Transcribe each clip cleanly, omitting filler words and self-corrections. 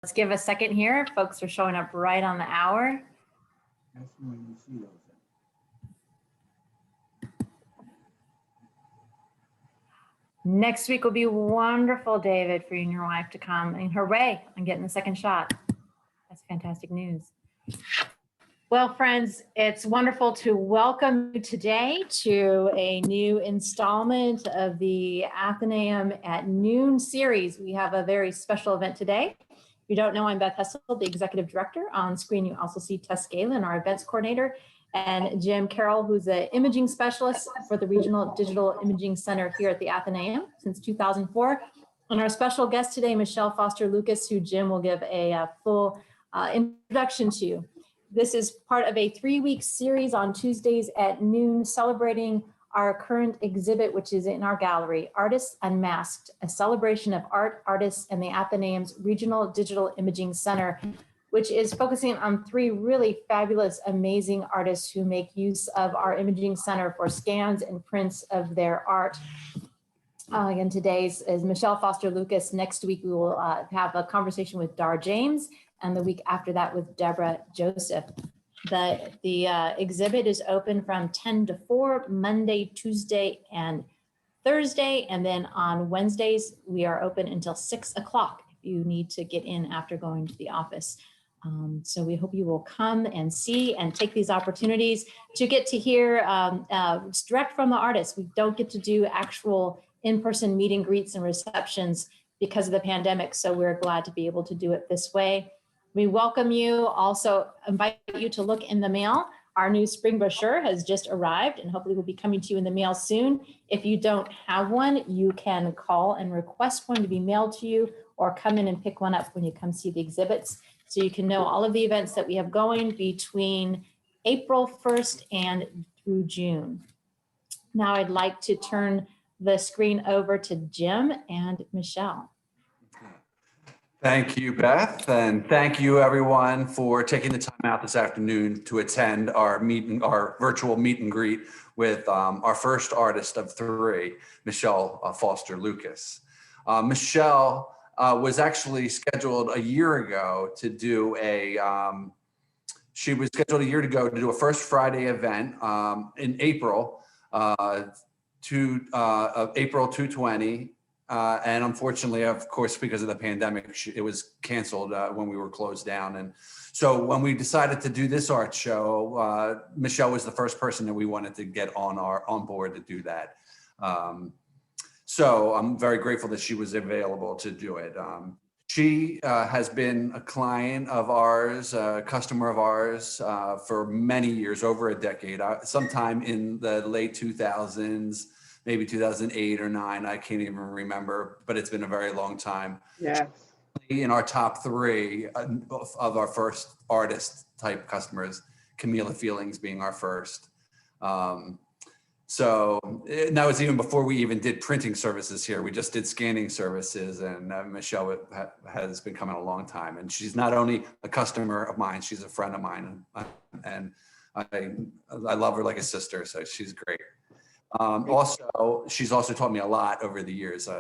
Let's give a second here. Folks are showing up right on the hour. Next week will be wonderful, David, for you and your wife to come. And hooray, I'm getting the second shot. That's fantastic news. Well, friends, it's wonderful to welcome you today to a new installment of the Athenaeum at Noon series. We have a very special event today. If you don't know, I'm Beth Hessel, the Executive Director. On screen, you also see Tess Galen, our Events Coordinator, and Jim Carroll, who's an imaging specialist for the Regional Digital Imaging Center here at the Athenaeum since 2004. And our special guest today, Michele Foster Lucas, who Jim will give a full introduction to. This is part of a 3-week series on Tuesdays at noon, celebrating our current exhibit, which is in our gallery, Artists Unmasked, a celebration of art, artists, and the Athenaeum's Regional Digital Imaging Center, which is focusing on 3 really fabulous, amazing artists who make use of our imaging center for scans and prints of their art. Again, today's is Michele Foster Lucas. Next week, we will have a conversation with Dar James, and the week after that with Debra Joseph. The exhibit is open from 10 to 4, Monday, Tuesday, and Thursday. And then on Wednesdays, we are open until 6 o'clock if you need to get in after going to the office. So we hope you will come and see and take these opportunities to get to hear direct from the artists. We don't get to do actual in-person meet and greets and receptions because of the pandemic. So we're glad to be able to do it this way. We welcome you, also invite you to look in the mail. Our new spring brochure has just arrived and hopefully will be coming to you in the mail soon. If you don't have one, you can call and request one to be mailed to you or come in and pick one up when you come see the exhibits. So you can know all of the events that we have going between April 1st and through June. Now I'd like to turn the screen over to Jim and Michele. Thank you, Beth, and thank you everyone for taking the time out this afternoon to attend our virtual meet and greet with our first artist of 3, Michele Foster Lucas. Michele was actually scheduled a year ago to do a First Friday event in April, April 220. And unfortunately, of course, because of the pandemic, it was canceled when we were closed down. And so when we decided to do this art show, Michele was the first person that we wanted to get on board to do that. So I'm very grateful that she was available to do it. She has been a client of ours, a customer of ours for many years, over a decade, sometime in the late 2000s. Maybe 2008 or 9, I can't even remember, but it's been a very long time. Yes. In our top 3 of our first artist type customers, Camila Feelings being our first. So that was even before we even did printing services here. We just did scanning services, and Michele has been coming a long time. And she's not only a customer of mine, she's a friend of mine. And I love her like a sister, so she's great. Also, she's also taught me a lot over the years.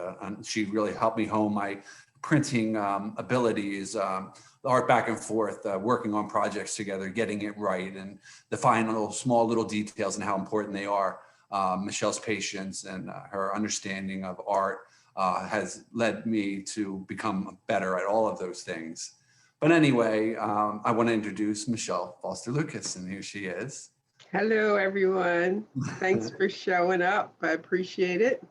She really helped me hone my printing abilities, art back and forth, working on projects together, getting it right, and the final small little details and how important they are. Michele's patience and her understanding of art has led me to become better at all of those things. But anyway, I want to introduce Michele Foster Lucas, and here she is. Hello, everyone. Thanks for showing up. I appreciate it.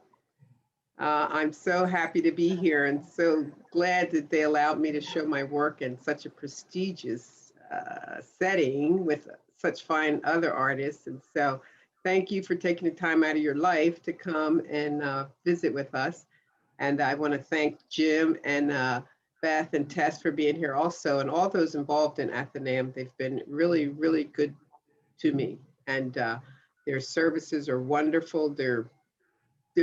I'm so happy to be here and so glad that they allowed me to show my work in such a prestigious setting with such fine other artists. And so thank you for taking the time out of your life to come and visit with us. And I want to thank Jim and Beth and Tess for being here also, and all those involved in Athenaeum. They've been really, really good to me. And their services are wonderful. They're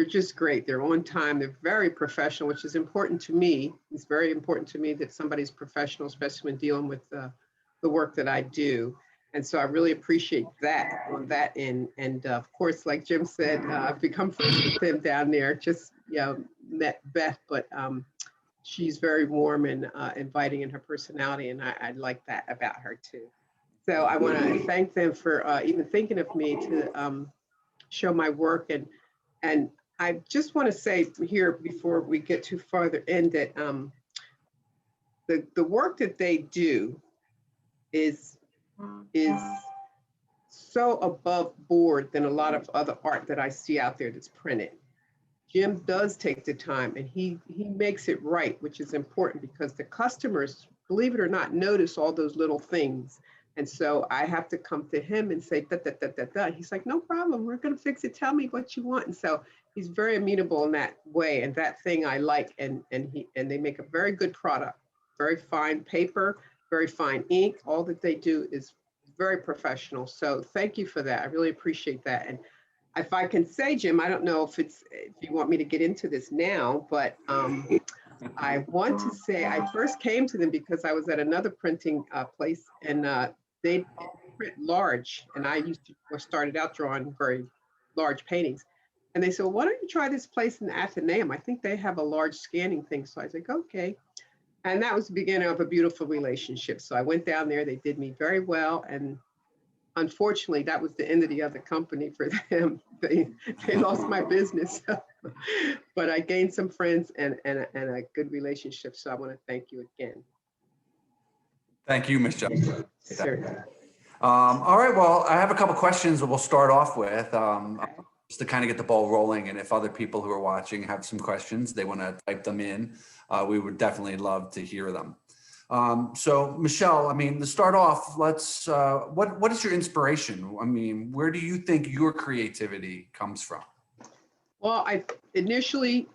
just great. They're on time. They're very professional, which is important to me. It's very important to me that somebody's professional, especially when dealing with the work that I do. And so I really appreciate that on that end. And of course, like Jim said, I've become friends with them down there. Just met Beth, but she's very warm and inviting in her personality, and I like that about her too. So I want to thank them for even thinking of me to show my work, and I just want to say here before we get too farther in that the work that they do is so above board than a lot of other art that I see out there that's printed. Jim does take the time and he makes it right, which is important because the customers, believe it or not, notice all those little things. And so I have to come to him and say, da, da, da, da, da. He's like, no problem, we're gonna fix it, tell me what you want. And so he's very amenable in that way. And that thing I like, and they make a very good product, very fine paper, very fine ink. All that they do is very professional. So thank you for that. I really appreciate that. And if I can say, Jim, I don't know if you want me to get into this now, but I want to say I first came to them because I was at another printing place, and they print large, and I started out drawing very large paintings. And they said, well, why don't you try this place in the Athenaeum? I think they have a large scanning thing. So I was like, okay. And that was the beginning of a beautiful relationship. So I went down there, they did me very well. And unfortunately, that was the end of the other company for them. They lost my business. But I gained some friends and a good relationship. So I want to thank you again. Thank you, Ms. Jones. Certainly. All right, well, I have a couple questions that we'll start off with just to kind of get the ball rolling. And if other people who are watching have some questions, they want to type them in, we would definitely love to hear them. So Michele, I mean, to start off, let's, what is your inspiration? I mean, where do you think your creativity comes from? Well, I initially,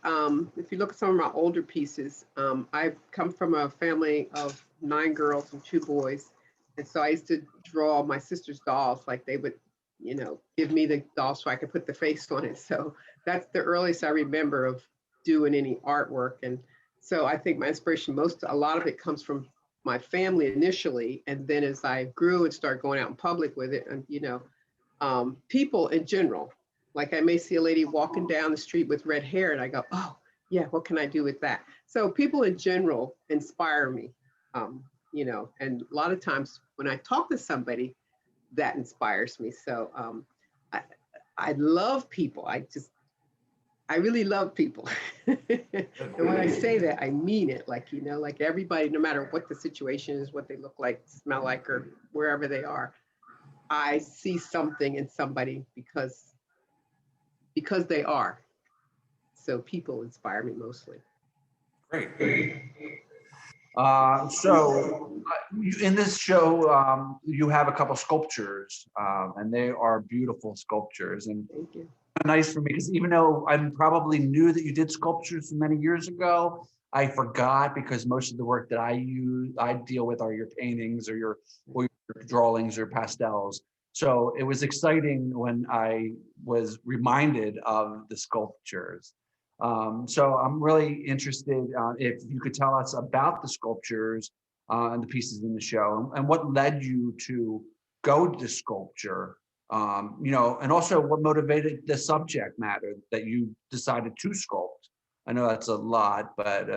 if you look at some of my older pieces, I've come from a family of 9 girls and 2 boys. And so I used to draw my sister's dolls, like they would, you know, give me the doll so I could put the face on it. So that's the earliest I remember of doing any artwork. And so I think my inspiration, a lot of it comes from my family initially. And then as I grew and started going out in public with it, and, you know, people in general, like I may see a lady walking down the street with red hair and I go, oh yeah, what can I do with that? So people in general inspire me, you know, and a lot of times when I talk to somebody, that inspires me. So I love people. I really love people. And when I say that, I mean it. Like, you know, like everybody, no matter what the situation is, what they look like, smell like, or wherever they are, I see something in somebody because they are. So people inspire me mostly. Great. In this show, you have a couple sculptures, and they are beautiful sculptures. And Thank you. nice for me because even though I probably knew that you did sculptures many years ago, I forgot because most of the work that I deal with are your paintings or your drawings or pastels. So it was exciting when I was reminded of the sculptures. So I'm really interested if you could tell us about the sculptures and the pieces in the show and what led you to go to sculpture, you know, and also what motivated the subject matter that you decided to sculpt. I know that's a lot, but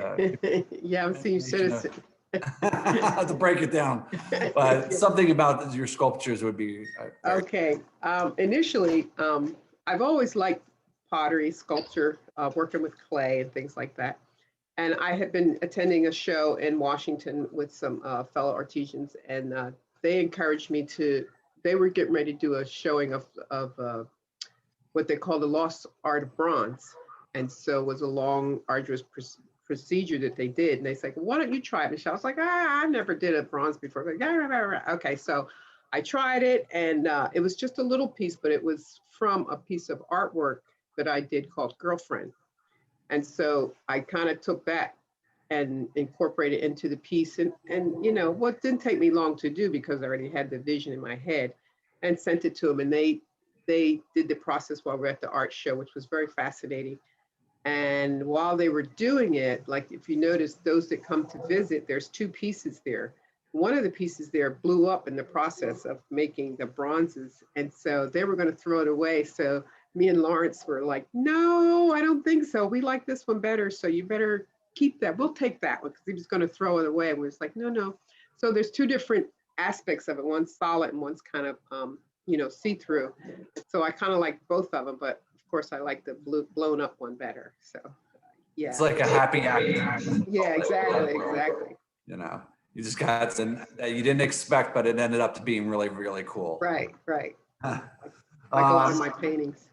yeah, I'm seeing citizen. to break it down, but something about your sculptures would be okay. Initially, I've always liked pottery, sculpture, working with clay and things like that. And I had been attending a show in Washington with some fellow artisans, and they encouraged me to. They were getting ready to do a showing of what they call the lost art of bronze, and so it was a long, arduous procedure that they did. And they said, well, "Why don't you try it, Michele?" I was like, I never did a bronze before. Like, okay, so I tried it, and it was just a little piece, but it was from a piece of artwork that I did called Girlfriend. And so I kind of took that and incorporated it into the piece. And you know, what didn't take me long to do because I already had the vision in my head, and sent it to them. And they did the process while we were at the art show, which was very fascinating. And while they were doing it, like if you notice, those that come to visit, there's 2 pieces there. One of the pieces there blew up in the process of making the bronzes. And so they were going to throw it away. So me and Lawrence were like, no, I don't think so. We like this one better. So you better keep that. We'll take that one because he was going to throw it away. And we was like, no, no. So there's two different aspects of it. One's solid and one's kind of, see-through. So I kind of like both of them, but of course I like the blown up one better. So yeah. It's like a happy accident. Yeah, exactly. You know, you just got something that you didn't expect, but it ended up to being really, really cool. Right. Like a lot of my paintings.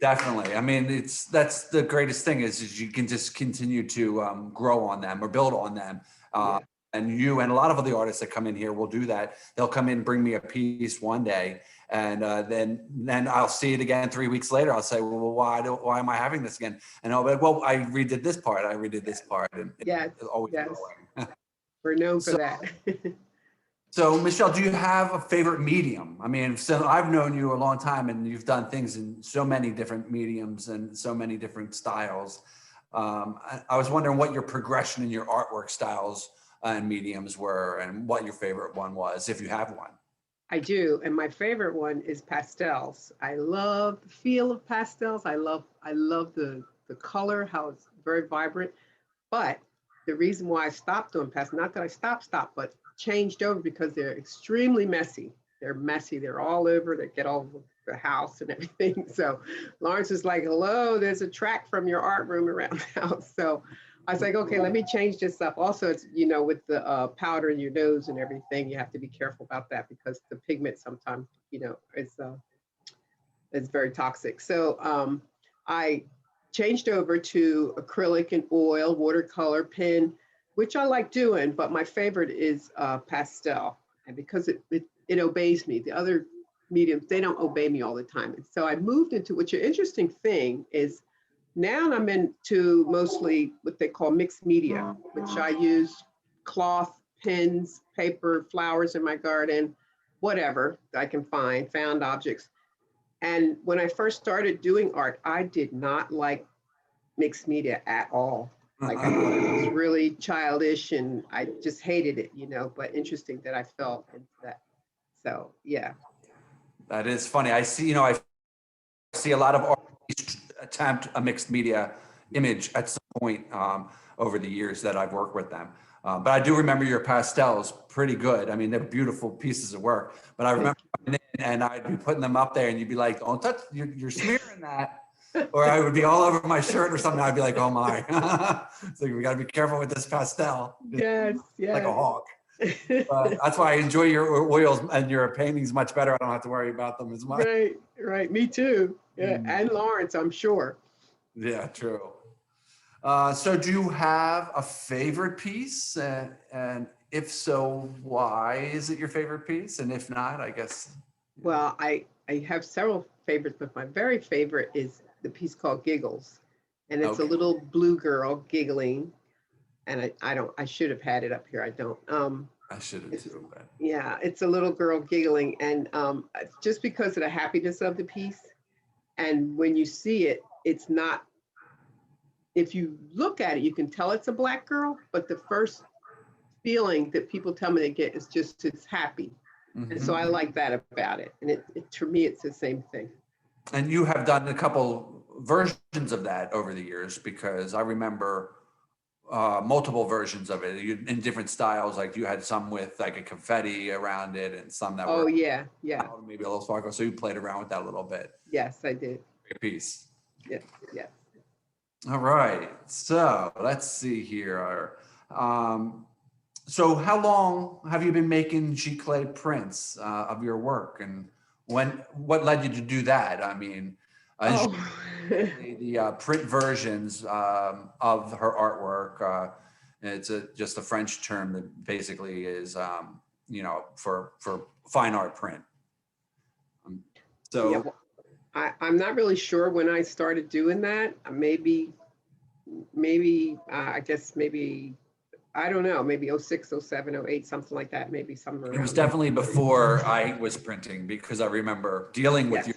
Definitely. I mean, that's the greatest thing is you can just continue to grow on them or build on them. And you and a lot of other artists that come in here will do that. They'll come in, bring me a piece one day, and then I'll see it again 3 weeks later. I'll say, well, why am I having this again? And I'll be like, well, I redid this part. And it's always growing. We're known for that. So, Michele, do you have a favorite medium? I mean, so I've known you a long time and you've done things in so many different mediums and so many different styles. I was wondering what your progression in your artwork styles and mediums were and what your favorite one was, if you have one. I do. And my favorite one is pastels. I love the feel of pastels. I love the color, how it's very vibrant. But the reason why I stopped doing pastels, not that I stopped, but changed over because they're extremely messy. They're messy. They're all over. They get all over the house and everything. So Lawrence is like, hello, there's a track from your art room around the house. So I was like, okay, let me change this up. Also, it's, with the powder in your nose and everything, you have to be careful about that because the pigment sometimes, it's very toxic. So I changed over to acrylic and oil, watercolor, pen, which I like doing, but my favorite is pastel. And because it obeys me. The other mediums, they don't obey me all the time. And so I moved into, which an interesting thing is, now I'm into mostly what they call mixed media, which I use cloth, pins, paper, flowers in my garden, whatever I can find, found objects. And when I first started doing art, I did not like mixed media at all. Like I thought it was really childish and I just hated it, but interesting that I felt into that. So, yeah. That is funny. I see a lot of artists attempt a mixed media image at some point over the years that I've worked with them. But I do remember your pastels pretty good. I mean, they're beautiful pieces of work, but I remember coming in and I'd be putting them up there and you'd be like, don't touch, you're smearing that. Or I would be all over my shirt or something. I'd be like, oh my. So we gotta be careful with this pastel. Yes. Like a hawk. That's why I enjoy your oils and your paintings much better. I don't have to worry about them as much. Right. Me too. Yeah, and Lawrence, I'm sure. Yeah, true. So do you have a favorite piece? And if so, why is it your favorite piece? And if not, I guess. Well, I have several favorites, but my very favorite is the piece called Giggles. And it's a little blue girl giggling. And I should have had it up here. I don't. I should have too. But. Yeah, it's a little girl giggling. And just because of the happiness of the piece. And when you see it, it's not, if you look at it, you can tell it's a Black girl, but the first feeling that people tell me they get is just, it's happy. Mm-hmm. And so I like that about it. And to me, it's the same thing. And you have done a couple versions of that over the years, because I remember multiple versions of it in different styles. Like you had some with like a confetti around it and some that were yeah maybe a little sparkle. So you played around with that a little bit. Yes, I did. Great piece. Yeah. All right, so let's see here. So how long have you been making giclée prints of your work, and what led you to do that? I mean, the print versions of her artwork. It's just a French term that basically is, for fine art print. So. Yeah, well, I'm not really sure when I started doing that. Maybe I guess I don't know, maybe 06, 07, 08, something like that, maybe somewhere around. It was definitely before I was printing, because I remember dealing with you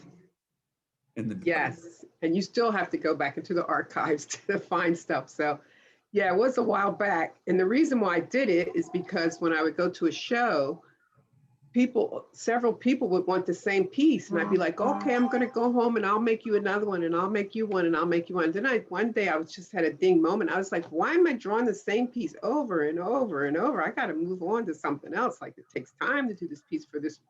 in the. Yes, and you still have to go back into the archives to find stuff. So yeah, it was a while back. And the reason why I did it is because when I would go to a show, several people would want the same piece. And I'd be like, okay, I'm going to go home and I'll make you another one and I'll make you one and I'll make you one. Then one day I was just had a ding moment. I was like, why am I drawing the same piece over and over and over? I got to move on to something else. Like, it takes time to do this piece for this,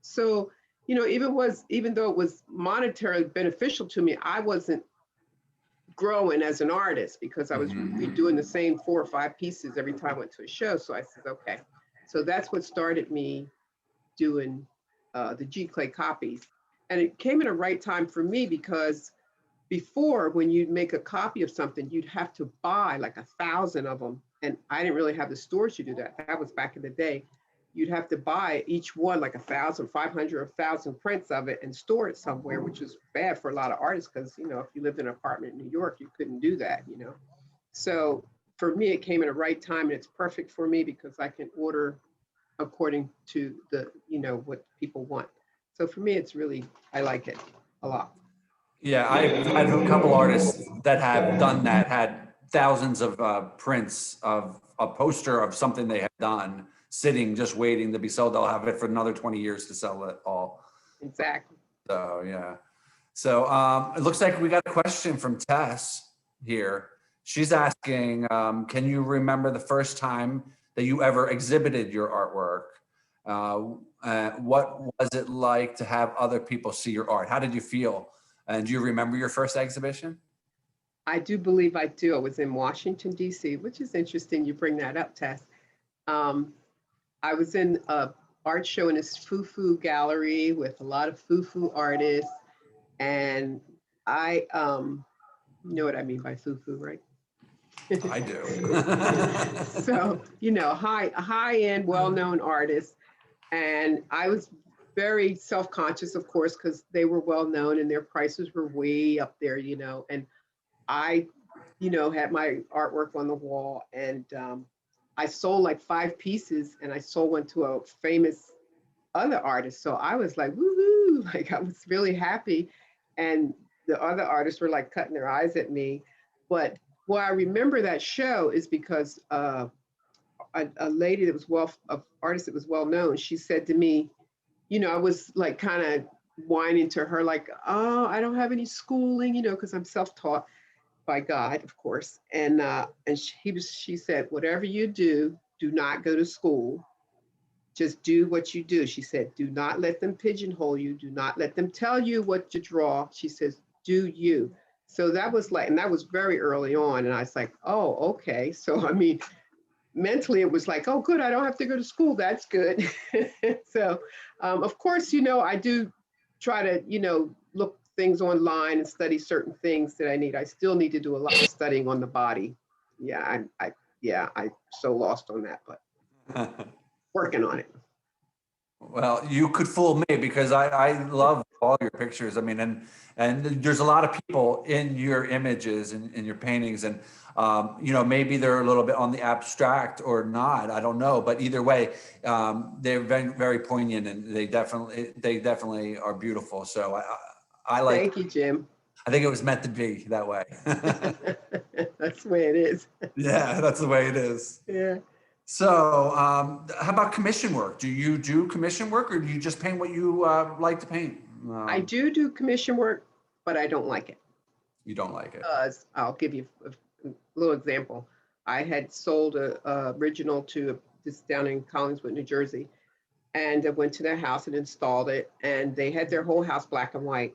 So, even though it was monetarily beneficial to me, I wasn't growing as an artist because I was redoing the same 4 or 5 pieces every time I went to a show. So I said, okay. So that's what started me doing the G Clay copies. And it came at a right time for me because before, when you'd make a copy of something, you'd have to buy like 1,000 of them. And I didn't really have the stores to do that. That was back in the day. You'd have to buy each one like 1,000, 500, 1,000 prints of it and store it somewhere, which was bad for a lot of artists because, if you lived in an apartment in New York, you couldn't do that, So for me, it came at a right time, and it's perfect for me because I can order according to the, what people want. So for me, it's really, I like it a lot. Yeah, I've a couple artists that have done that, had thousands of prints of a poster of something they had done, sitting, just waiting to be sold. They'll have it for another 20 years to sell it all. Exactly. So, yeah. So it looks like we got a question from Tess here. She's asking, can you remember the first time that you ever exhibited your artwork? What was it like to have other people see your art? How did you feel? And do you remember your first exhibition? I do believe I do. I was in Washington, D.C., which is interesting you bring that up, Tess. I was in an art show in this foo-foo gallery with a lot of foo-foo artists. And I, you know what I mean by foo-foo, right? I do. So, high-end, well-known artists. And I was very self-conscious, of course, because they were well-known and their prices were way up there, and I, had my artwork on the wall, and I sold like 5 pieces, and I sold one to a famous other artist. So I was like, woohoo, like I was really happy. And the other artists were like cutting their eyes at me. But why I remember that show is because a lady that was an artist that was well known, she said to me, I was like kind of whining to her, like, oh, I don't have any schooling, because I'm self-taught by God, of course. And she said, whatever you do not go to school. Just do what you do. She said, do not let them pigeonhole you. Do not let them tell you what to draw. She says, do you. So that was like, and that was very early on. And I was like, oh, okay. So, I mean, mentally it was like, oh, good, I don't have to go to school. That's good. So, of course, I do try to, look things online and study certain things that I need. I still need to do a lot of studying on the body. Yeah, I'm so lost on that, but working on it. Well, you could fool me because I love all your pictures. I mean, and there's a lot of people in your images and in your paintings, and maybe they're a little bit on the abstract or not. I don't know, but either way, they're very, very poignant, and they definitely are beautiful. So I like. Thank you, Jim. I think it was meant to be that way. That's the way it is. Yeah, that's the way it is. Yeah. So how about commission work? Do you do commission work, or do you just paint what you like to paint? I do commission work, but I don't like it. You don't like it? I'll give you a little example. I had sold a original to this down in Collingswood, New Jersey, and I went to their house and installed it, and they had their whole house black and white.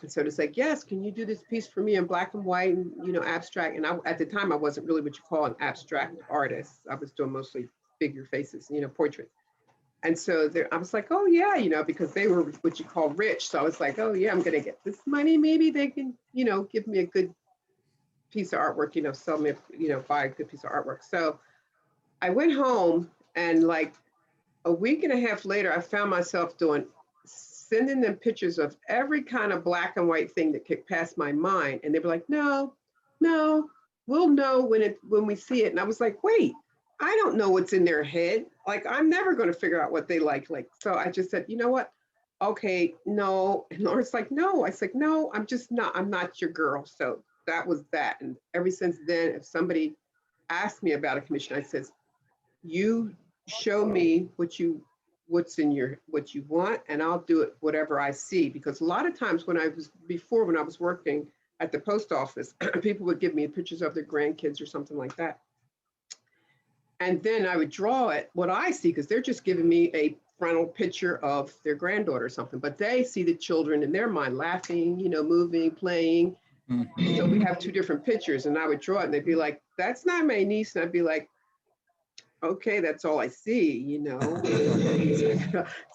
And so it's like, yes, can you do this piece for me in black and white and, abstract? And at the time, I wasn't really what you call an abstract artist. I was doing mostly figure faces, portraits. And so I was like, oh, yeah, because they were what you call rich. So I was like, oh, yeah, I'm going to get this money. Maybe they can, give me a good piece of artwork, sell me, buy a good piece of artwork. So I went home, and like a week and a half later, I found myself sending them pictures of every kind of black and white thing that could pass my mind. And they were like, no, we'll know when we see it. And I was like, wait, I don't know what's in their head. Like, I'm never going to figure out what they like. So I just said, you know what? Okay, no. And Laura's like, no. I said, no, I'm not your girl. So that was that. And ever since then, if somebody asked me about a commission, I says, you show me what you what you want, and I'll do it whatever I see. Because a lot of times when I was working at the post office, people would give me pictures of their grandkids or something like that. And then I would draw it, what I see, because they're just giving me a frontal picture of their granddaughter or something, but they see the children in their mind laughing, moving, playing. So we have two different pictures, and I would draw it and they'd be like, that's not my niece. And I'd be like, okay, that's all I see,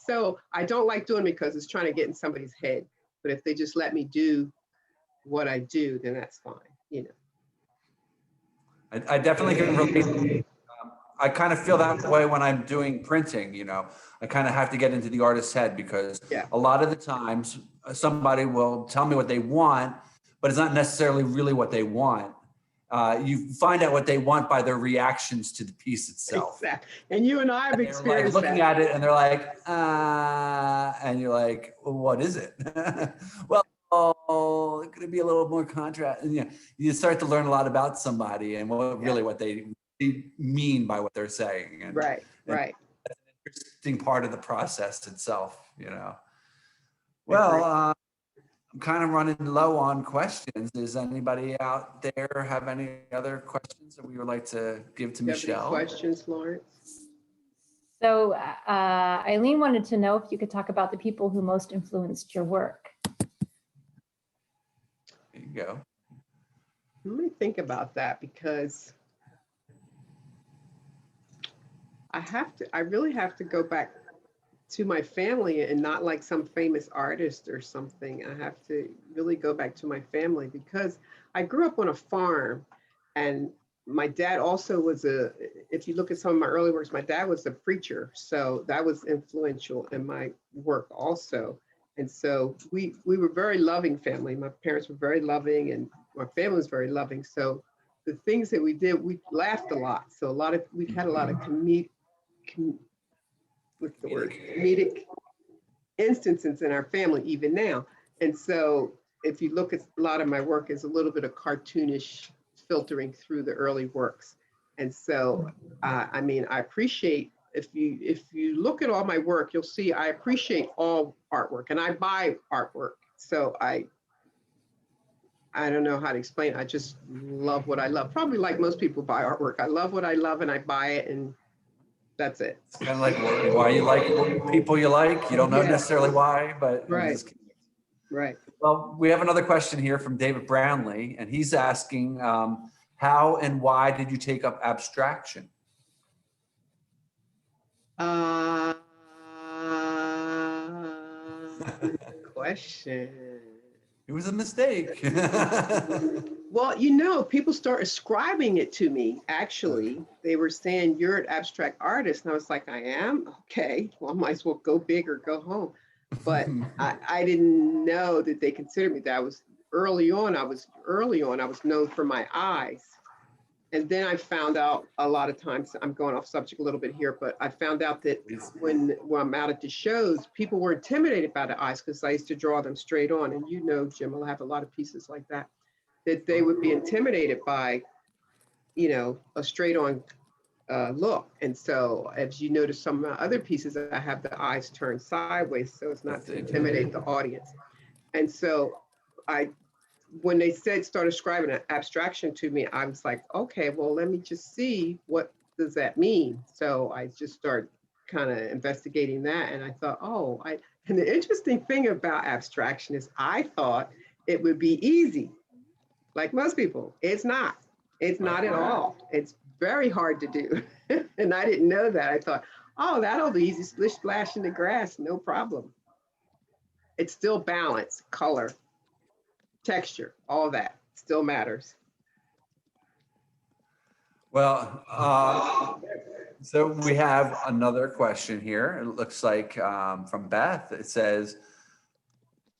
So I don't like doing it because it's trying to get in somebody's head. But if they just let me do what I do, then that's fine, I definitely can relate. I kind of feel that way when I'm doing printing, I kind of have to get into the artist's head because a lot of the times somebody will tell me what they want, but it's not necessarily really what they want. You find out what they want by their reactions to the piece itself. Exactly. And you and I have experienced like looking at it and they're like, and you're like, well, what is it? Well, it could be a little more contrast. And, you start to learn a lot about somebody and what they mean by what they're saying. And, right. That's an interesting part of the process itself, Well, I'm kind of running low on questions. Does anybody out there have any other questions that we would like to give to Michele? Questions, Lawrence? So Eileen wanted to know if you could talk about the people who most influenced your work. There you go. Let me think about that, because I really have to go back to my family, and not like some famous artist or something. I have to really go back to my family, because I grew up on a farm, and my dad also was if you look at some of my early works, my dad was a preacher. So that was influential in my work also. And so we were a very loving family. My parents were very loving and my family was very loving. So the things that we did, we laughed a lot. So we had a lot of comedic instances in our family even now. And so if you look at a lot of my work, is a little bit of cartoonish filtering through the early works. And so, I appreciate, if you look at all my work, you'll see I appreciate all artwork, and I buy artwork. So I don't know how to explain it. I just love what I love. Probably like most people buy artwork. I love what I love and I buy it, and that's it. It's kind of like why you like people you like. You don't know necessarily why, but right. Right. Well, we have another question here from David Brownlee, and he's asking, how and why did you take up abstraction? Question. It was a mistake. Well, people start ascribing it to me. Actually, they were saying you're an abstract artist, and I was like, I am? Okay, well, I might as well go big or go home. But I didn't know that they considered me that. I was early on, I was known for my eyes. And then I found out a lot of times, I'm going off subject a little bit here, but I found out that when I'm out at the shows, people were intimidated by the eyes because I used to draw them straight on. And Jim, I'll have a lot of pieces like that they would be intimidated by, a straight on look. And so as you notice some of my other pieces, I have the eyes turned sideways so as not to intimidate the audience. And so when they start ascribing an abstraction to me, I was like, okay, well, let me just see, what does that mean? So I just started kind of investigating that. And I thought, and the interesting thing about abstraction is I thought it would be easy. Like most people, it's not. It's not at all. It's very hard to do. And I didn't know that. I thought, that'll be easy, splish splash in the grass, no problem. It's still balance, color, texture, all that still matters. Well, so we have another question here. It looks like from Beth. It says,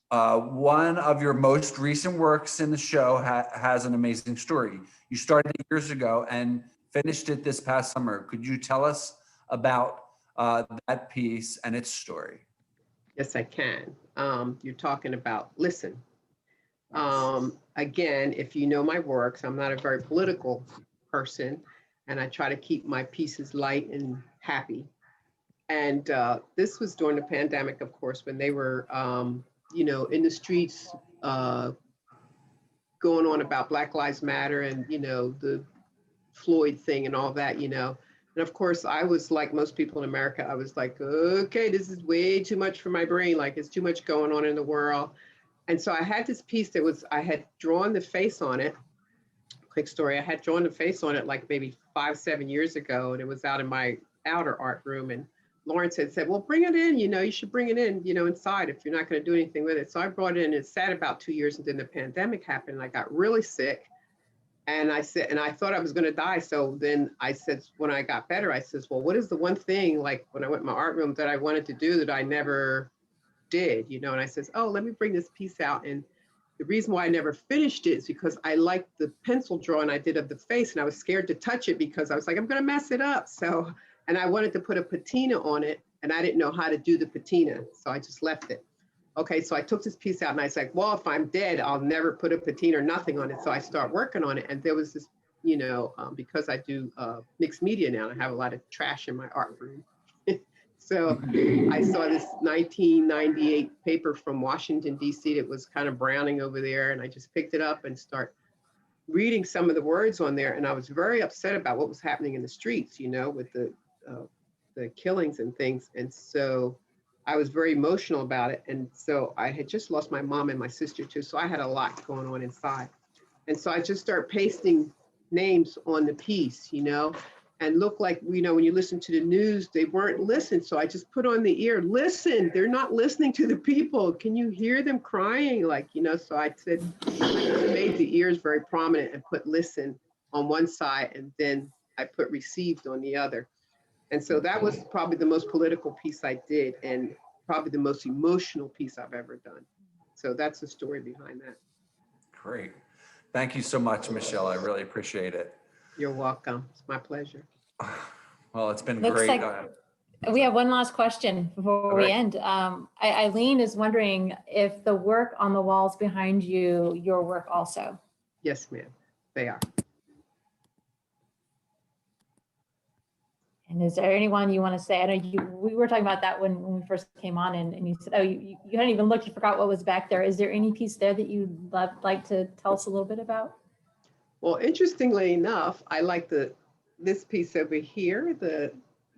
one of your most recent works in the show has an amazing story. You started years ago and finished it this past summer. Could you tell us about that piece and its story? Yes, I can. You're talking about Listen. Again, if you know my works, I'm not a very political person, and I try to keep my pieces light and happy. And this was during the pandemic, of course, when they were, you know, in the streets going on about Black Lives Matter and, you know, the Floyd thing and all that, you know. And of course, I was like most people in America, I was like, okay, this is way too much for my brain. Like, it's too much going on in the world. And so I had this piece that was, I had drawn the face on it. Quick story, I had drawn the face on it like maybe 5-7 years ago, and it was out in my outer art room. And Lawrence had said, well, bring it in, you know, you should bring it in, you know, inside if you're not going to do anything with it. So I brought it in, and it sat about 2 years, and then the pandemic happened, and I got really sick. And I said, and I thought I was going to die. So then I said, when I got better, I says, well, what is the one thing, like when I went in my art room, that I wanted to do that I never did, you know? And I says, oh, let me bring this piece out. And the reason why I never finished it is because I liked the pencil drawing I did of the face, and I was scared to touch it because I was like, I'm going to mess it up. So, and I wanted to put a patina on it, and I didn't know how to do the patina. So I just left it. Okay, so I took this piece out, and I was like, well, if I'm dead, I'll never put a patina or nothing on it. So I start working on it. And there was this, you know, because I do mixed media now, I have a lot of trash in my art room. So I saw this 1998 paper from Washington, D.C. that was kind of browning over there. And I just picked it up and start reading some of the words on there. And I was very upset about what was happening in the streets, you know, with the killings and things. And so I was very emotional about it. And so I had just lost my mom and my sister too. So I had a lot going on inside. And so I just started pasting names on the piece, you know, and look like, you know, when you listen to the news, they weren't listening. So I just put on the ear, listen, they're not listening to the people. Can you hear them crying? Like, you know, so I said, I made the ears very prominent and put listen on one side. And then I put received on the other. And so that was probably the most political piece I did, and probably the most emotional piece I've ever done. So that's the story behind that. Great. Thank you so much, Michele. I really appreciate it. You're welcome. It's my pleasure. Well, it's been Looks great. like we have one last question before we end. Eileen is wondering if the work on the walls behind you, your work also. Yes, ma'am, they are. And is there anyone you want to say? I know we were talking about that when we first came on, and you said, oh, you hadn't even looked, you forgot what was back there. Is there any piece there that you'd like to tell us a little bit about? Well, interestingly enough, I like this piece over here,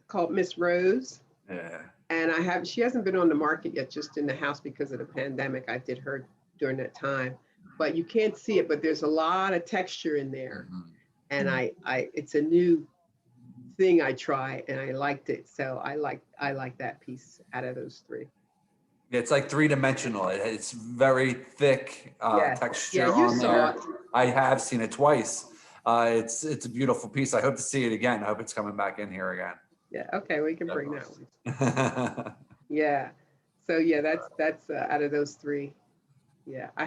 called Miss Rose. Yeah. And she hasn't been on the market yet, just in the house because of the pandemic. I did her during that time, but you can't see it, but there's a lot of texture in there. Mm-hmm. And it's a new thing I try, and I liked it. So I like that piece out of those three. Yeah, it's like 3-dimensional. It's very thick texture you on saw there. it. I have seen it twice. It's a beautiful piece. I hope to see it again. I hope it's coming back in here again. Yeah. Okay, we can bring that one. Yeah. So yeah, that's out of those three. Yeah, I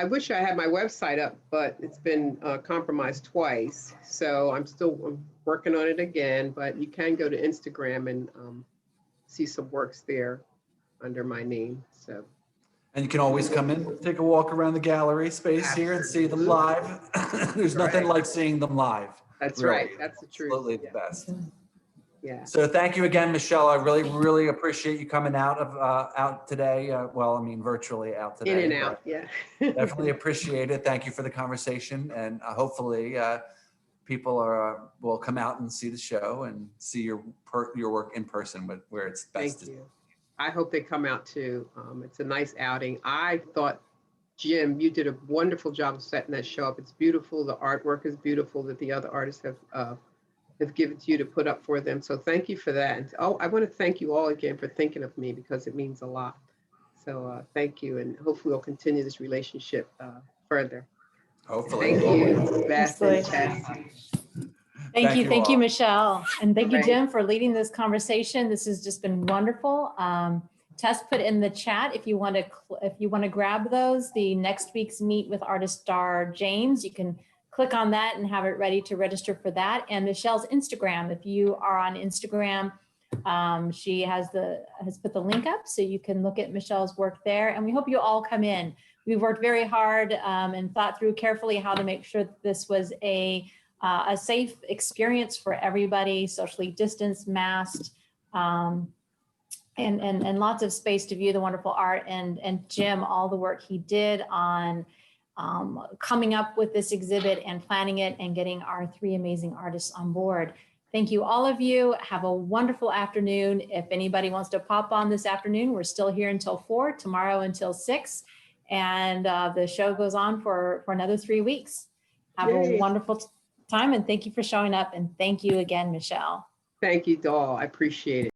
wish I had my website up, but it's been compromised twice. So I'm still working on it again, but you can go to Instagram and see some works there under my name. So. And you can always come in, take a walk around the gallery space here and see them live. There's nothing like seeing them live. That's really. Right. That's the truth. Absolutely the best. Yeah. So thank you again, Michele. I really, really appreciate you coming out today. Well, I mean, virtually out today. In and out, yeah. Definitely appreciate it. Thank you for the conversation. And hopefully people will come out and see the show and see your work in person, where it's best. Thank you. I hope they come out too. It's a nice outing. I thought, Jim, you did a wonderful job of setting that show up. It's beautiful. The artwork is beautiful that the other artists have given to you to put up for them. So thank you for that. And I want to thank you all again for thinking of me, because it means a lot. So thank you. And hopefully we'll continue this relationship further. Hopefully. Thank you, Beth and Tess. Thank you, Michele. And thank you, Jim, for leading this conversation. This has just been wonderful. Tess put in the chat, if you want to grab those, the next week's meet with artist Dar James, you can click on that and have it ready to register for that. And Michele's Instagram, if you are on Instagram, she has put the link up so you can look at Michele's work there. And we hope you all come in. We've worked very hard and thought through carefully how to make sure that this was a a safe experience for everybody, socially distanced, masked, and lots of space to view the wonderful art. And Jim, all the work he did on coming up with this exhibit and planning it and getting our 3 amazing artists on board. Thank you, all of you. Have a wonderful afternoon. If anybody wants to pop on this afternoon, we're still here until 4, tomorrow until 6. And the show goes on for another 3 weeks. Have Yay. a wonderful time, and thank you for showing up. And thank you again, Michele. Thank you, Doll. I appreciate it.